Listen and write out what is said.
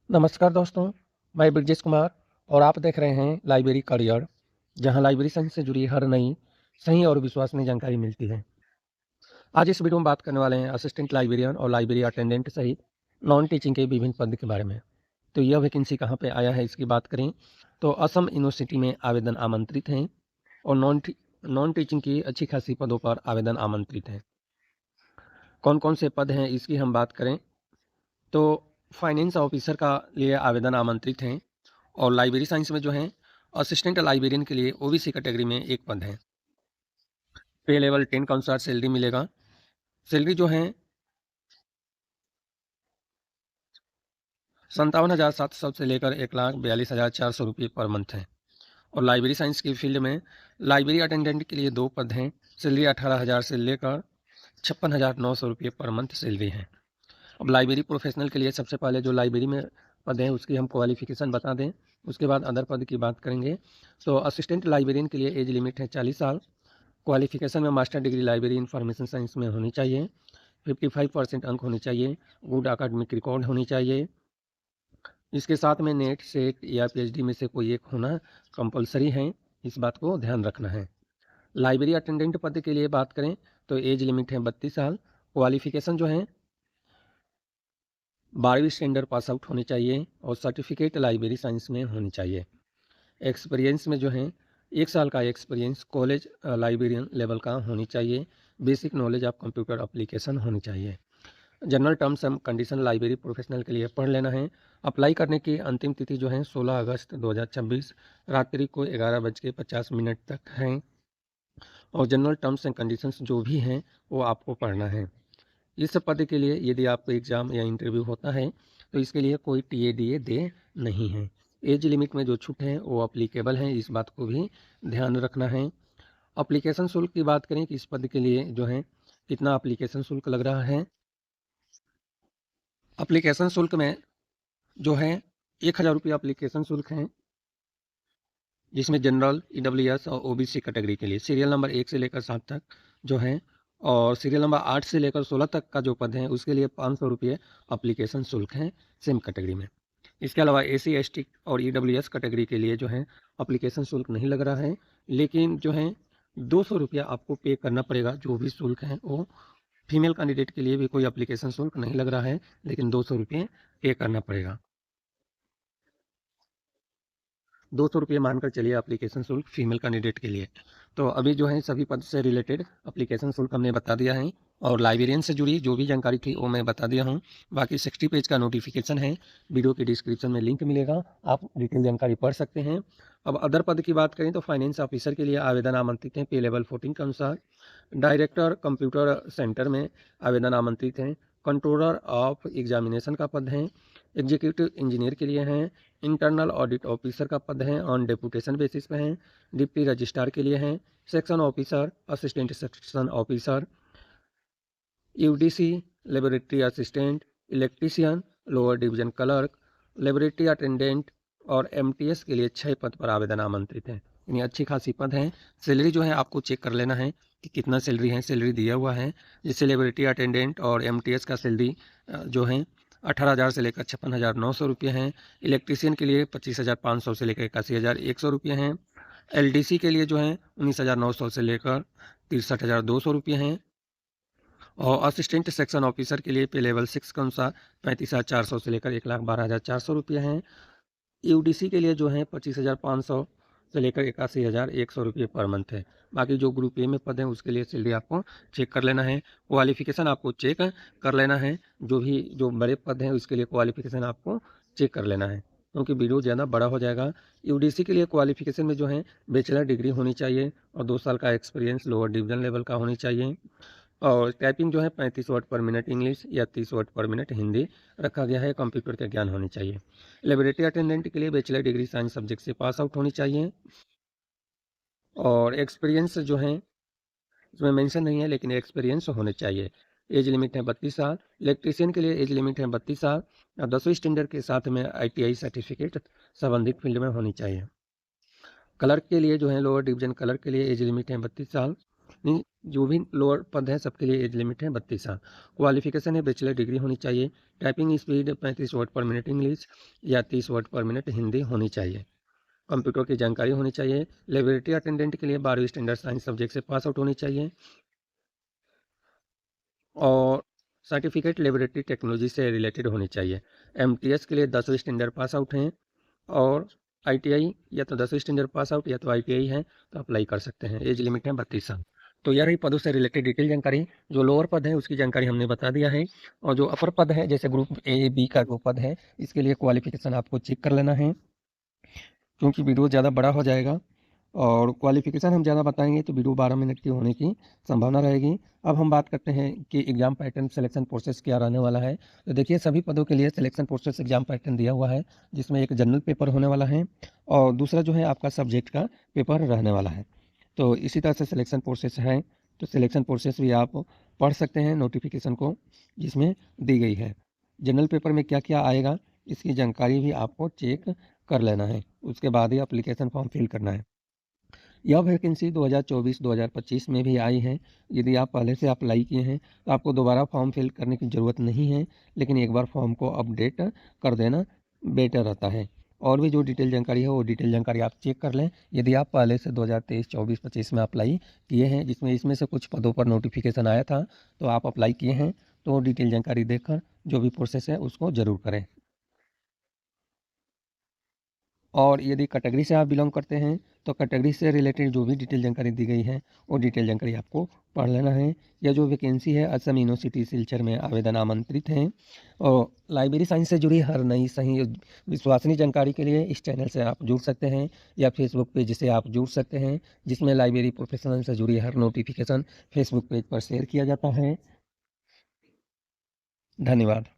नमस्कार दोस्तों, मैं ब्रजेश कुमार और आप देख रहे हैं लाइब्रेरी करियर, जहां लाइब्रेरी साइंस से जुड़ी हर नई, सही और विश्वसनीय जानकारी मिलती है। आज इस वीडियो में बात करने वाले हैं असिस्टेंट लाइब्रेरियन और लाइब्रेरी अटेंडेंट सहित नॉन टीचिंग के विभिन्न पद के बारे में। तो यह वैकेंसी कहाँ पे आया है इसकी बात करें तो असम यूनिवर्सिटी में आवेदन आमंत्रित हैं और नॉन टीचिंग की अच्छी खासी पदों पर आवेदन आमंत्रित हैं। कौन कौन से पद हैं इसकी हम बात करें तो फाइनेंस ऑफिसर का लिए आवेदन आमंत्रित हैं और लाइब्रेरी साइंस में जो है असिस्टेंट लाइब्रेरियन के लिए ओबीसी कैटेगरी में एक पद है। पे लेवल 10 का अनुसार सैलरी मिलेगा। सैलरी जो है 57,700 से लेकर 1,42,400 रुपये पर मंथ है। और लाइब्रेरी साइंस की फील्ड में लाइब्रेरी अटेंडेंट के लिए 2 पद हैं। सैलरी 18,000 से लेकर 56,900 रुपये पर मंथ सैलरी है। अब लाइब्रेरी प्रोफेशनल के लिए सबसे पहले जो लाइब्रेरी में पद है उसकी हम क्वालिफिकेशन बता दें, उसके बाद अदर पद की बात करेंगे। तो असिस्टेंट लाइब्रेरियन के लिए एज लिमिट है 40 साल। क्वालिफिकेशन में master degree library information science में होनी चाहिए। 55% अंक होने चाहिए। गुड अकाडमिक रिकॉर्ड होनी चाहिए। इसके साथ में नेट सेट या पीएचडी में से कोई एक होना कंपलसरी है, इस बात को ध्यान रखना है। लाइब्रेरी अटेंडेंट पद के लिए बात करें तो एज लिमिट है 32 साल। क्वालिफिकेशन जो है 12वीं स्टैंडर्ड पास आउट होनी चाहिए और सर्टिफिकेट लाइब्रेरी साइंस में होनी चाहिए। एक्सपीरियंस में जो है 1 साल का एक्सपीरियंस कॉलेज लाइब्रेरियन लेवल का होनी चाहिए। Basic knowledge of computer application होनी चाहिए। General terms and condition library professional के लिए पढ़ लेना है। अप्लाई करने की अंतिम तिथि जो है 16 अगस्त 2026 रात्रि को 11:50 तक है। और जनरल टर्म्स एंड कंडीशंस जो भी हैं वो आपको पढ़ना है। इस पद के लिए यदि आपको एग्ज़ाम या इंटरव्यू होता है तो इसके लिए कोई टीएडीए दे नहीं है। एज लिमिट में जो छूट है वो अप्लीकेबल है, इस बात को भी ध्यान रखना है। अप्लीकेशन शुल्क की बात करें कि इस पद के लिए जो है कितना अप्लीकेशन शुल्क लग रहा है। अप्लीकेशन शुल्क में जो है 1,000 रुपये अप्लीकेशन शुल्क है, जिसमें जनरल ईडब्ल्यूएस और ओबीसी कैटेगरी के लिए सीरियल नंबर 1 से लेकर 7 तक जो है, और सीरियल नंबर 8 से लेकर 16 तक का जो पद है उसके लिए 500 रुपये अप्लीकेशन शुल्क है सेम कैटेगरी में। इसके अलावा एसी एसटी और ईडब्ल्यूएस कैटेगरी के लिए जो है अप्लीकेशन शुल्क नहीं लग रहा है, लेकिन जो है 200 रुपया आपको पे करना पड़ेगा। जो भी शुल्क है वो फीमेल कैंडिडेट के लिए भी कोई अप्लीकेशन शुल्क नहीं लग रहा है, लेकिन 200 रुपये पे करना पड़ेगा। 200 रुपये मानकर चलिए एप्लीकेशन शुल्क फीमेल कैंडिडेट के लिए। तो अभी जो है सभी पद से रिलेटेड एप्लीकेशन शुल्क हमने बता दिया है और लाइब्रेरियन से जुड़ी जो भी जानकारी थी वो मैं बता दिया हूँ। बाकी 60 पेज का नोटिफिकेशन है, वीडियो के डिस्क्रिप्शन में लिंक मिलेगा, आप डिटेल जानकारी पढ़ सकते हैं। अब अदर पद की बात करें तो फाइनेंस ऑफिसर के लिए आवेदन आमंत्रित हैं पे लेवल 14 के अनुसार। डायरेक्टर कंप्यूटर सेंटर में आवेदन आमंत्रित हैं। कंट्रोलर ऑफ एग्जामिनेशन का पद है। एग्जीक्यूटिव इंजीनियर के लिए हैं। इंटरनल ऑडिट ऑफिसर का पद है, ऑन डेपुटेशन बेसिस पे हैं। डिप्टी रजिस्ट्रार के लिए हैं। Section officer, assistant section officer, UDC, laboratory assistant, electrician, lower division clerk, laboratory attendant और एमटीएस के लिए 6 पद पर आवेदन आमंत्रित हैं। यानी अच्छी खासी पद हैं। सैलरी जो है आपको चेक कर लेना है कि कितना सैलरी है, सैलरी दिया हुआ है। जैसे लेबोरेटरी अटेंडेंट और एमटीएस का सैलरी जो है 18,000 से लेकर 56,900 रुपये हैं। इलेक्ट्रीशियन के लिए 25,500 से लेकर 81,100 रुपये हैं। एलडीसी के लिए जो है 19,900 से लेकर 63,200 रुपये हैं। और असिस्टेंट सेक्शन ऑफिसर के लिए पे लेवल 6 के अनुसार 35,400 से लेकर 1,12,400 रुपये हैं। यूडीसी के लिए जो है 25,500 से लेकर 81,100 रुपये पर मंथ है। बाकी जो ग्रुप ए में पद है उसके लिए सैलरी आपको चेक कर लेना है। क्वालिफिकेशन आपको चेक कर लेना है। जो बड़े पद हैं उसके लिए क्वालिफिकेशन आपको चेक कर लेना है, क्योंकि वीडियो ज़्यादा बड़ा हो जाएगा। यूडीसी के लिए क्वालिफिकेशन में जो है बैचलर डिग्री होनी चाहिए और 2 साल का एक्सपीरियंस लोअर डिवीजन लेवल का होनी चाहिए। और टाइपिंग जो है 35 वर्ड पर मिनट इंग्लिश या 30 वर्ड पर मिनट हिंदी रखा गया है। कंप्यूटर का ज्ञान होनी चाहिए। लेबोरेटरी अटेंडेंट के लिए बैचलर डिग्री साइंस सब्जेक्ट से पास आउट होनी चाहिए। और एक्सपीरियंस जो है इसमें मेंशन नहीं है, लेकिन एक्सपीरियंस होने चाहिए। एज लिमिट है 32 साल। इलेक्ट्रीशियन के लिए एज लिमिट है 32 साल और 10वीं स्टैंडर्ड के साथ में आईटीआई सर्टिफिकेट संबंधित फील्ड में होनी चाहिए। क्लर्क के लिए जो है लोअर डिवीजन क्लर्क के लिए एज लिमिट है 32 साल। जो भी लोअर पद है सबके लिए एज लिमिट है 32 साल। क्वालिफिकेशन है बैचलर डिग्री होनी चाहिए। टाइपिंग स्पीड 35 वर्ड पर मिनट इंग्लिश या 30 वर्ड पर मिनट हिंदी होनी चाहिए। कंप्यूटर की जानकारी होनी चाहिए। लेबोरेटरी अटेंडेंट के लिए 12वीं स्टैंडर्ड साइंस सब्जेक्ट से पास आउट होनी चाहिए और सर्टिफिकेट लेबोरेटरी टेक्नोलॉजी से रिलेटेड होनी चाहिए। एमटीएस के लिए 10वीं स्टैंडर्ड पास आउट हैं और आईटीआई या तो 10वीं स्टैंडर्ड पास आउट या तो आईटीआई है तो अप्लाई कर सकते हैं। एज लिमिट है 32 साल। तो यह रही पदों से रिलेटेड डिटेल जानकारी। जो लोअर पद है उसकी जानकारी हमने बता दिया है और जो अपर पद है जैसे ग्रुप ए बी का जो पद है इसके लिए क्वालिफिकेशन आपको चेक कर लेना है क्योंकि वीडियो ज़्यादा बड़ा हो जाएगा और क्वालिफिकेशन हम ज़्यादा बताएंगे तो वीडियो 12 मिनट की होने की संभावना रहेगी। अब हम बात करते हैं कि एग्जाम पैटर्न सिलेक्शन प्रोसेस क्या रहने वाला है। तो देखिए सभी पदों के लिए सिलेक्शन प्रोसेस एग्जाम पैटर्न दिया हुआ है जिसमें एक जनरल पेपर होने वाला है और दूसरा जो है आपका सब्जेक्ट का पेपर रहने वाला है। तो इसी तरह से सिलेक्शन प्रोसेस है। तो सिलेक्शन प्रोसेस भी आप पढ़ सकते हैं नोटिफिकेशन को जिसमें दी गई है। जनरल पेपर में क्या क्या आएगा इसकी जानकारी भी आपको चेक कर लेना है। उसके बाद ही एप्लीकेशन फॉर्म फिल करना है। यह वैकेंसी 2024-2025 में भी आई है। यदि आप पहले से अप्लाई किए हैं तो आपको दोबारा फॉर्म फिल करने की ज़रूरत नहीं है, लेकिन एक बार फॉर्म को अपडेट कर देना बेटर रहता है। और भी जो डिटेल जानकारी है वो डिटेल जानकारी आप चेक कर लें। यदि आप पहले से 2023, 24, 25 में अप्लाई किए हैं जिसमें इसमें से कुछ पदों पर नोटिफिकेशन आया था तो आप अप्लाई किए हैं तो डिटेल जानकारी देखकर जो भी प्रोसेस है उसको ज़रूर करें। और यदि कैटेगरी से आप बिलोंग करते हैं तो कैटेगरी से रिलेटेड जो भी डिटेल जानकारी दी गई है वो डिटेल जानकारी आपको पढ़ लेना है। यह जो वैकेंसी है असम यूनिवर्सिटी सिलचर में आवेदन आमंत्रित हैं और लाइब्रेरी साइंस से जुड़ी हर नई सही विश्वसनीय जानकारी के लिए इस चैनल से आप जुड़ सकते हैं या फेसबुक पेज से आप जुड़ सकते हैं जिसमें लाइब्रेरी प्रोफेशनल से जुड़ी हर नोटिफिकेशन फेसबुक पेज पर शेयर किया जाता है। धन्यवाद।